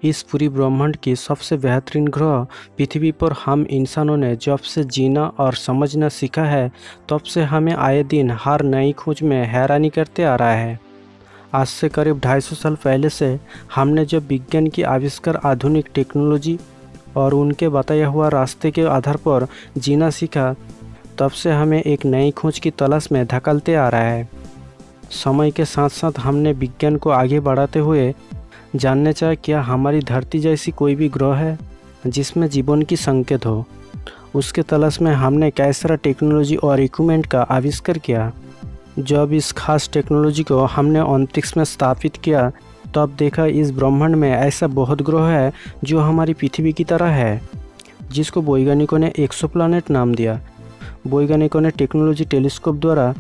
इस पूरी ब्रह्मांड की सबसे बेहतरीन ग्रह पृथ्वी पर हम इंसानों ने जब से जीना और समझना सीखा है, तब से हमें आए दिन हर नई खोज में हैरानी करते आ रहा है। आज से करीब 250 साल पहले से हमने जब विज्ञान की आविष्कार, आधुनिक टेक्नोलॉजी और उनके बताया हुआ रास्ते के आधार पर जीना सीखा, तब से हमें एक नई खोज की तलाश में धकेलते आ रहा है। समय के साथ साथ हमने विज्ञान को आगे बढ़ाते हुए जानने चाहे क्या हमारी धरती जैसी कोई भी ग्रह है जिसमें जीवन की संकेत हो। उसके तलाश में हमने कई सारा टेक्नोलॉजी और इक्विपमेंट का आविष्कार किया। जब इस खास टेक्नोलॉजी को हमने अंतरिक्ष में स्थापित किया, तब देखा इस ब्रह्मांड में ऐसा बहुत ग्रह है जो हमारी पृथ्वी की तरह है, जिसको वैज्ञानिकों ने एक्सोप्लैनेट नाम दिया। वैज्ञानिकों ने टेक्नोलॉजी टेलीस्कोप द्वारा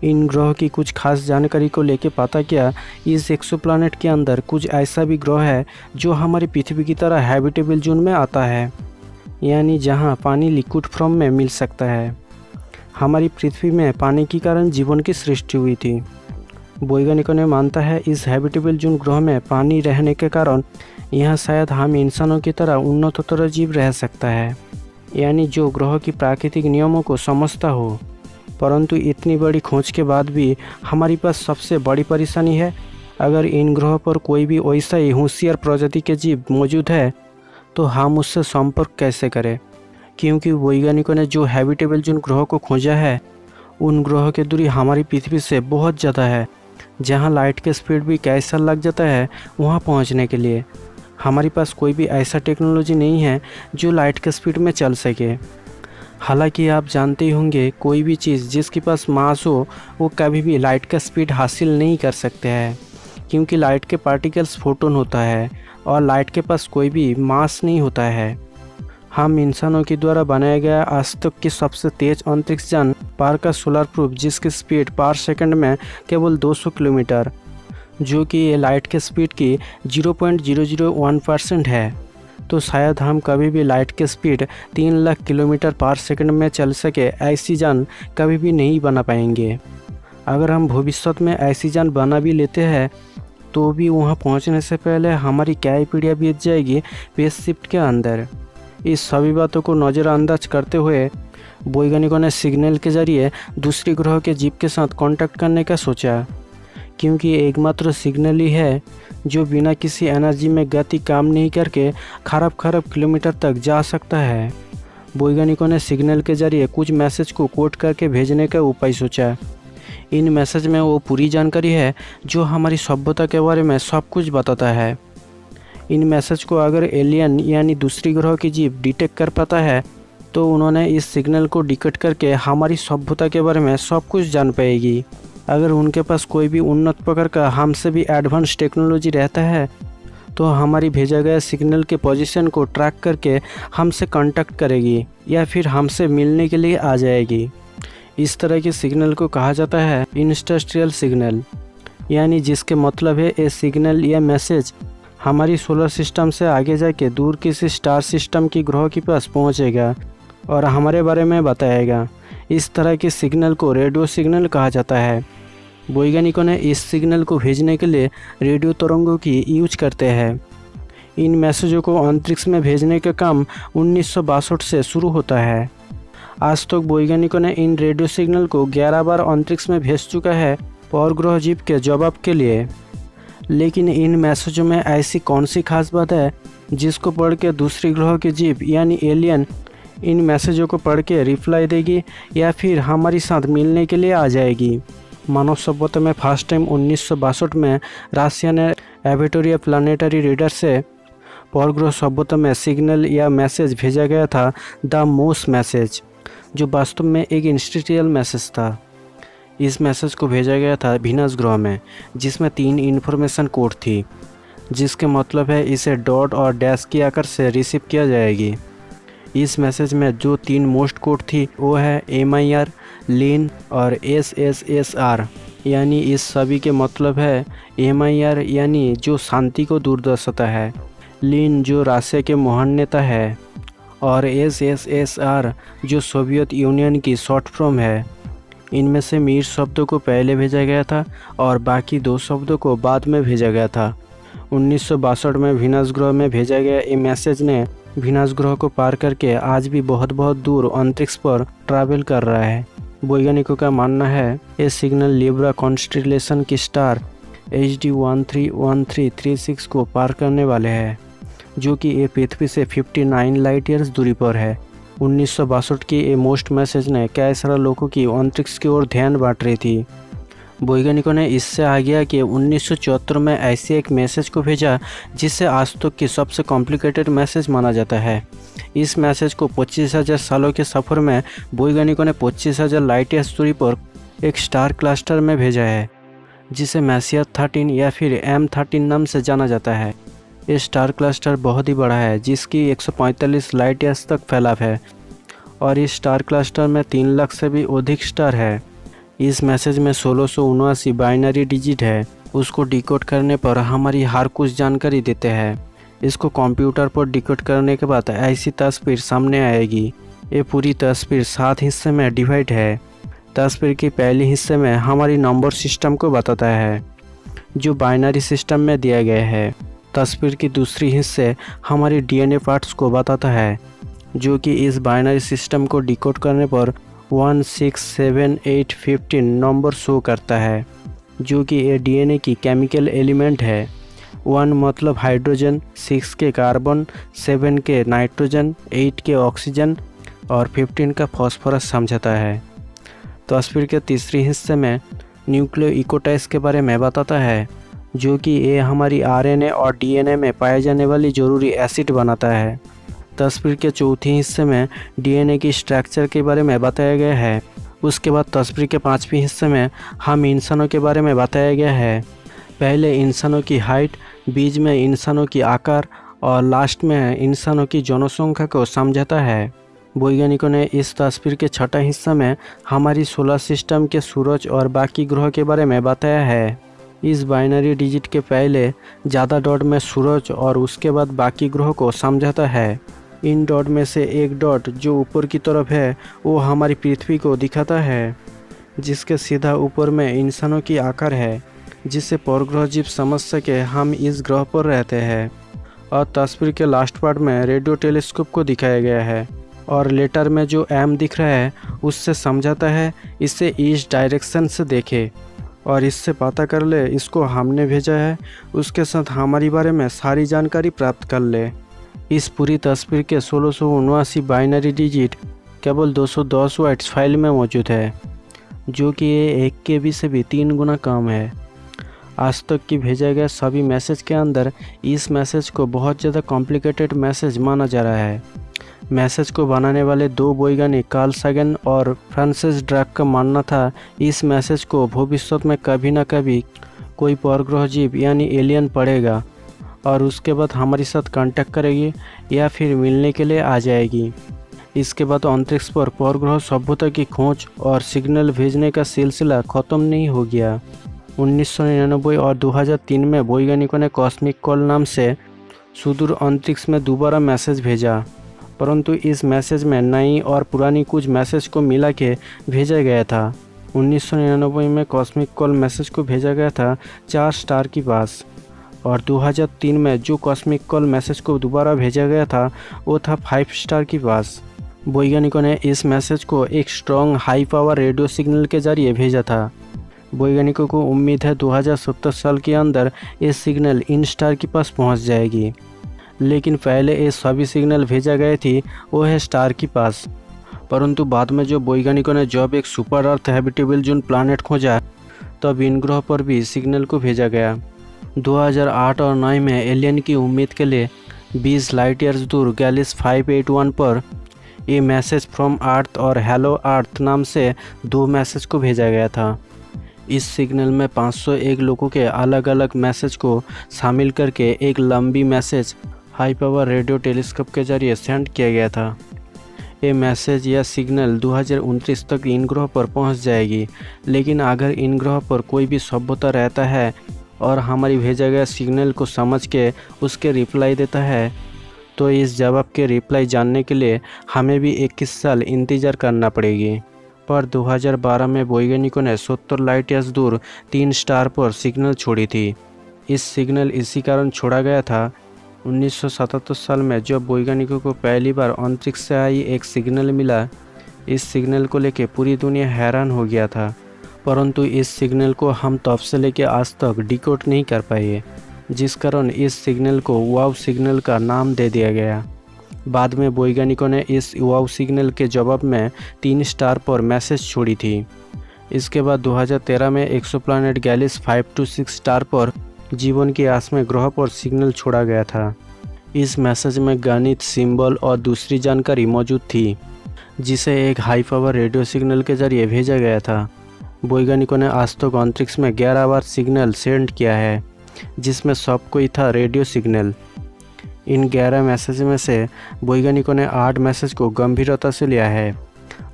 इन ग्रहों की कुछ खास जानकारी को लेकर पता किया इस एक्सोप्लैनेट के अंदर कुछ ऐसा भी ग्रह है जो हमारी पृथ्वी की तरह हैबिटेबल जोन में आता है, यानी जहां पानी लिक्विड फॉर्म में मिल सकता है। हमारी पृथ्वी में पानी के कारण जीवन की सृष्टि हुई थी। वैज्ञानिकों ने मानता है इस हैबिटेबल जोन ग्रह में पानी रहने के कारण यहाँ शायद हम इंसानों की तरह उन्नततर जीव रह सकता है, यानी जो ग्रह की प्राकृतिक नियमों को समझता हो। परंतु इतनी बड़ी खोज के बाद भी हमारे पास सबसे बड़ी परेशानी है, अगर इन ग्रहों पर कोई भी वैसा ही होशियार प्रजाति के जीव मौजूद है तो हम उससे संपर्क कैसे करें, क्योंकि वैज्ञानिकों ने जो हैबिटेबल जोन ग्रहों को खोजा है उन ग्रहों की दूरी हमारी पृथ्वी से बहुत ज़्यादा है, जहां लाइट के स्पीड भी कई साल लग जाता है वहां पहुंचने के लिए। हमारे पास कोई भी ऐसा टेक्नोलॉजी नहीं है जो लाइट के स्पीड में चल सके। हालांकि आप जानते ही होंगे, कोई भी चीज़ जिसके पास मास हो वो कभी भी लाइट का स्पीड हासिल नहीं कर सकते हैं, क्योंकि लाइट के पार्टिकल्स फोटोन होता है और लाइट के पास कोई भी मास नहीं होता है। हम इंसानों के द्वारा बनाया गया आज तक की सबसे तेज अंतरिक्ष यान पार्कर सोलर प्रूफ, जिसकी स्पीड पर सेकंड में केवल 200 किलोमीटर, जो कि लाइट के स्पीड की 0.001% है। तो शायद हम कभी भी लाइट के स्पीड 3 लाख किलोमीटर पर सेकंड में चल सके ऐसी यान कभी भी नहीं बना पाएंगे। अगर हम भविष्य में ऐसी यान बना भी लेते हैं तो भी वहां पहुंचने से पहले हमारी कई पीढ़ियाँ बीत जाएगी स्पेसशिप के अंदर। इस सभी बातों को नज़रअंदाज करते हुए वैज्ञानिकों ने सिग्नल के जरिए दूसरे ग्रह के जीव के साथ कांटेक्ट करने का सोचा, क्योंकि एकमात्र सिग्नल ही है जो बिना किसी एनर्जी में गति काम नहीं करके खरब किलोमीटर तक जा सकता है। वैज्ञानिकों ने सिग्नल के जरिए कुछ मैसेज को कोड करके भेजने का उपाय सोचा। इन मैसेज में वो पूरी जानकारी है जो हमारी सभ्यता के बारे में सब कुछ बताता है। इन मैसेज को अगर एलियन यानी दूसरी ग्रह की जीव डिटेक्ट कर पाता है तो उन्होंने इस सिग्नल को डिकोड करके हमारी सभ्यता के बारे में सब कुछ जान पाएगी। अगर उनके पास कोई भी उन्नत प्रकार का हमसे भी एडवांस टेक्नोलॉजी रहता है तो हमारी भेजा गया सिग्नल के पोजीशन को ट्रैक करके हमसे कांटेक्ट करेगी या फिर हमसे मिलने के लिए आ जाएगी। इस तरह के सिग्नल को कहा जाता है इंटरस्टेरियल सिग्नल, यानी जिसके मतलब है ये सिग्नल या मैसेज हमारी सोलर सिस्टम से आगे जाके दूर किसी स्टार सिस्टम की ग्रह के पास पहुंचेगा और हमारे बारे में बताएगा। इस तरह के सिग्नल को रेडियो सिग्नल कहा जाता है। वैज्ञानिकों ने इस सिग्नल को भेजने के लिए रेडियो तरंगों की यूज करते हैं। इन मैसेजों को अंतरिक्ष में भेजने का काम 1962 से शुरू होता है। आज तक वैज्ञानिकों ने इन रेडियो सिग्नल को 11 बार अंतरिक्ष में भेज चुका है और ग्रह जीव के जवाब के लिए। लेकिन इन मैसेजों में ऐसी कौन सी खास बात है जिसको पढ़ के दूसरी ग्रह के जीव यानी एलियन इन मैसेजों को पढ़ के रिप्लाई देगी या फिर हमारे साथ मिलने के लिए आ जाएगी। मानव सभ्यता में फर्स्ट टाइम 1962 में रशिया ने एवेटोरिया प्लानिटरी रीडर से परग्रह सभ्यता में सिग्नल या मैसेज भेजा गया था, द मोस मैसेज, जो वास्तव में एक इंटरस्टेरियल मैसेज था। इस मैसेज को भेजा गया था वीनस ग्रह में, जिसमें 3 इन्फॉर्मेशन कोड थी, जिसके मतलब है इसे डॉट और डैश के आकर से रिसीव किया जाएगी। इस मैसेज में जो 3 मोस्ट कोड थी वो है MIR, लीन और SSSR, यानी इस सभी के मतलब है MIR यानी जो शांति को दूर दर्शाता है, लीन जो रशिया के महान नेता है और SSSR जो सोवियत यूनियन की शॉर्ट फॉर्म है। इनमें से मीर शब्दों को पहले भेजा गया था और बाकी 2 शब्दों को बाद में भेजा गया था। 1962 में वीनस ग्रह में भेजा गया ये मैसेज ने वीनस ग्रह को पार करके आज भी बहुत बहुत दूर अंतरिक्ष पर ट्रैवल कर रहा है। वैज्ञानिकों का मानना है ये सिग्नल लिब्रा कॉन्स्टेलेशन की स्टार HD 131336 को पार करने वाले हैं, जो कि ये पृथ्वी से 59 लाइट ईयर्स दूरी पर है। 1962 की ये मोस्ट मैसेज ने कई सारे लोगों की अंतरिक्ष की ओर ध्यान बांट रही थी। वैज्ञानिकों ने इससे आगे कि 1974 में ऐसे एक मैसेज को भेजा जिसे आज तक की सबसे कॉम्प्लिकेटेड मैसेज माना जाता है। इस मैसेज को 25,000 सालों के सफ़र में वैज्ञानिकों ने 25,000 लाइट ईयर्स दूरी पर एक स्टार क्लस्टर में भेजा है, जिसे मैसियर 13 या फिर M13 नाम से जाना जाता है। ये स्टार क्लस्टर बहुत ही बड़ा है, जिसकी 145 लाइट ईयर्स तक फैलाव है और इस स्टार क्लस्टर में 3 लाख से भी अधिक स्टार है। इस मैसेज में 1679 बाइनरी डिजिट है। उसको डिकोड करने पर हमारी हर कुछ जानकारी देते हैं। इसको कंप्यूटर पर डिकोड करने के बाद ऐसी तस्वीर सामने आएगी। ये पूरी तस्वीर 7 हिस्से में डिवाइड है। तस्वीर के पहले हिस्से में हमारी नंबर सिस्टम को बताता है, जो बाइनरी सिस्टम में दिया गया है। तस्वीर की दूसरी हिस्से हमारी DNA पार्ट्स को बताता है, जो कि इस बाइनरी सिस्टम को डिकोड करने पर 1 6 7 8 15 नंबर शो करता है, जो कि ये DNA की केमिकल एलिमेंट है। 1 मतलब हाइड्रोजन, 6 के कार्बन, 7 के नाइट्रोजन, 8 के ऑक्सीजन और 15 का फॉस्फोरस समझाता है। तस्वीर के तीसरी हिस्से में न्यूक्लियोइकोटाइड्स के बारे में बताता है, जो कि ये हमारी RNA और DNA में पाए जाने वाली ज़रूरी एसिड बनाता है। तस्वीर के चौथे हिस्से में DNA की स्ट्रक्चर के बारे में बताया गया है। उसके बाद तस्वीर के 5वें हिस्से में हम इंसानों के बारे में बताया गया है। पहले इंसानों की हाइट, बीच में इंसानों की आकार और लास्ट में इंसानों की जनसंख्या को समझाता है। वैज्ञानिकों ने इस तस्वीर के छठा हिस्सा में हमारी सोलर सिस्टम के सूरज और बाकी ग्रह के बारे में बताया है। इस बाइनरी डिजिट के पहले ज़्यादा डॉट में सूरज और उसके बाद बाकी ग्रह को समझाता है। इन डॉट में से एक डॉट जो ऊपर की तरफ है वो हमारी पृथ्वी को दिखाता है, जिसके सीधा ऊपर में इंसानों की आकार है, जिससे परग्रह जीव समझ सके हम इस ग्रह पर रहते हैं। और तस्वीर के लास्ट पार्ट में रेडियो टेलीस्कोप को दिखाया गया है और लेटर में जो M दिख रहा है उससे समझाता है इसे ईस्ट डायरेक्शन से देखे और इससे पता कर ले इसको हमने भेजा है, उसके साथ हमारी बारे में सारी जानकारी प्राप्त कर ले। इस पूरी तस्वीर के 1679 बाइनरी डिजिट केवल 210 बाइट्स फाइल में मौजूद है, जो कि ये 1 KB से भी 3 गुना कम है। आज तक की भेजा गया सभी मैसेज के अंदर इस मैसेज को बहुत ज़्यादा कॉम्प्लिकेटेड मैसेज माना जा रहा है। मैसेज को बनाने वाले 2 वैज्ञानिक कार्ल सागन और फ्रांसिस ड्राक का मानना था इस मैसेज को भविष्य में कभी ना कभी कोई परग्रह जीव यानी एलियन पढ़ेगा और उसके बाद हमारे साथ कांटेक्ट करेगी या फिर मिलने के लिए आ जाएगी। इसके बाद अंतरिक्ष पर परग्रह सभ्यता की खोज और सिग्नल भेजने का सिलसिला ख़त्म नहीं हो गया। 1999 और 2003 में वैज्ञानिकों ने कॉस्मिक कॉल नाम से सुदूर अंतरिक्ष में दोबारा मैसेज भेजा, परंतु इस मैसेज में नई और पुरानी कुछ मैसेज को मिला के भेजा गया था। 1999 में कॉस्मिक कॉल मैसेज को भेजा गया था 4 स्टार के पास और 2003 में जो कॉस्मिक कॉल मैसेज को दोबारा भेजा गया था वो था 5 स्टार के पास। वैज्ञानिकों ने इस मैसेज को एक strong high power radio signal के जरिए भेजा था। वैज्ञानिकों को उम्मीद है 2070 साल के अंदर ये सिग्नल इन स्टार के पास पहुंच जाएगी, लेकिन पहले ये सभी सिग्नल भेजा गए थी वो है स्टार के पास। परंतु बाद में जो वैज्ञानिकों ने जब एक सुपर अर्थ हैबिटेबल जोन प्लानट खोजा तब इन ग्रह पर भी सिग्नल को भेजा गया। 2008 और 9 में एलियन की उम्मीद के लिए 20 लाइट ईयर्स दूर गैलिस 581 पर ये मैसेज फ्रॉम अर्थ और हेलो अर्थ नाम से 2 मैसेज को भेजा गया था। इस सिग्नल में 501 लोगों के अलग अलग मैसेज को शामिल करके एक लंबी message high power radio telescope के जरिए सेंड किया गया था। ये मैसेज या सिग्नल 2029 तक इन ग्रह पर पहुंच जाएगी, लेकिन अगर इन ग्रह पर कोई भी सभ्यता रहता है और हमारी भेजा गया सिग्नल को समझ के उसके रिप्लाई देता है तो इस जवाब के रिप्लाई जानने के लिए हमें भी 21 साल इंतज़ार करना पड़ेगी। पर 2012 में वैज्ञानिकों ने 70 लाइट ईयर्स दूर 3 स्टार पर सिग्नल छोड़ी थी। इस सिग्नल इसी कारण छोड़ा गया था। 1977 साल में जब वैज्ञानिकों को पहली बार अंतरिक्ष से आई एक सिग्नल मिला, इस सिग्नल को लेकर पूरी दुनिया हैरान हो गया था, परंतु इस सिग्नल को हम तब से लेकर आज तक डिकोड नहीं कर पाए, जिस कारण इस सिग्नल को वाव सिग्नल का नाम दे दिया गया। बाद में वैज्ञानिकों ने इस वाव सिग्नल के जवाब में 3 स्टार पर मैसेज छोड़ी थी। इसके बाद 2013 में एक्सोप्लैनेट गैलिस 526 स्टार पर जीवन की आस में ग्रह पर सिग्नल छोड़ा गया था। इस मैसेज में गणित, सिंबल और दूसरी जानकारी मौजूद थी, जिसे एक हाई पावर रेडियो सिग्नल के जरिए भेजा गया था। वैज्ञानिकों ने आज तक अंतरिक्ष में 11 बार सिग्नल सेंड किया है, जिसमें सब कोई था रेडियो सिग्नल। इन 11 मैसेज में से वैज्ञानिकों ने 8 मैसेज को गंभीरता से लिया है।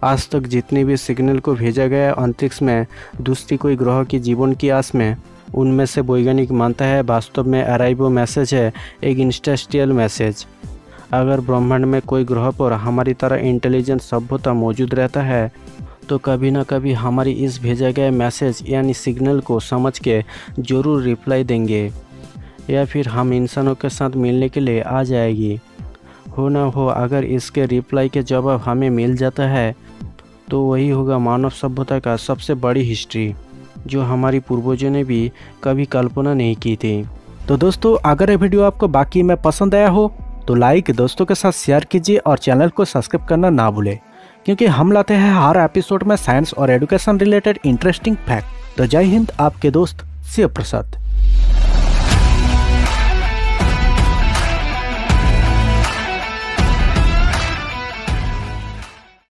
आज तक जितनी भी सिग्नल को भेजा गया अंतरिक्ष में दूसरी कोई ग्रह की जीवन की आस में, उनमें से वैज्ञानिक मानता है वास्तव में अराइवो मैसेज है एक इंटरस्टेरियल मैसेज। अगर ब्रह्मांड में कोई ग्रह पर हमारी तरह इंटेलिजेंट सभ्यता मौजूद रहता है, तो कभी ना कभी हमारी इस भेजा गया मैसेज यानी सिग्नल को समझ के ज़रूर रिप्लाई देंगे, या फिर हम इंसानों के साथ मिलने के लिए आ जाएगी। हो ना हो, अगर इसके रिप्लाई के जवाब हमें मिल जाता है तो वही होगा मानव सभ्यता का सबसे बड़ी हिस्ट्री, जो हमारी पूर्वजों ने भी कभी कल्पना नहीं की थी। तो दोस्तों, अगर ये वीडियो आपको बाकी में पसंद आया हो तो लाइक, दोस्तों के साथ शेयर कीजिए और चैनल को सब्सक्राइब करना ना भूलें, क्योंकि हम लाते हैं हर एपिसोड में साइंस और एजुकेशन रिलेटेड इंटरेस्टिंग फैक्ट। तो जय हिंद, आपके दोस्त शिव प्रसाद।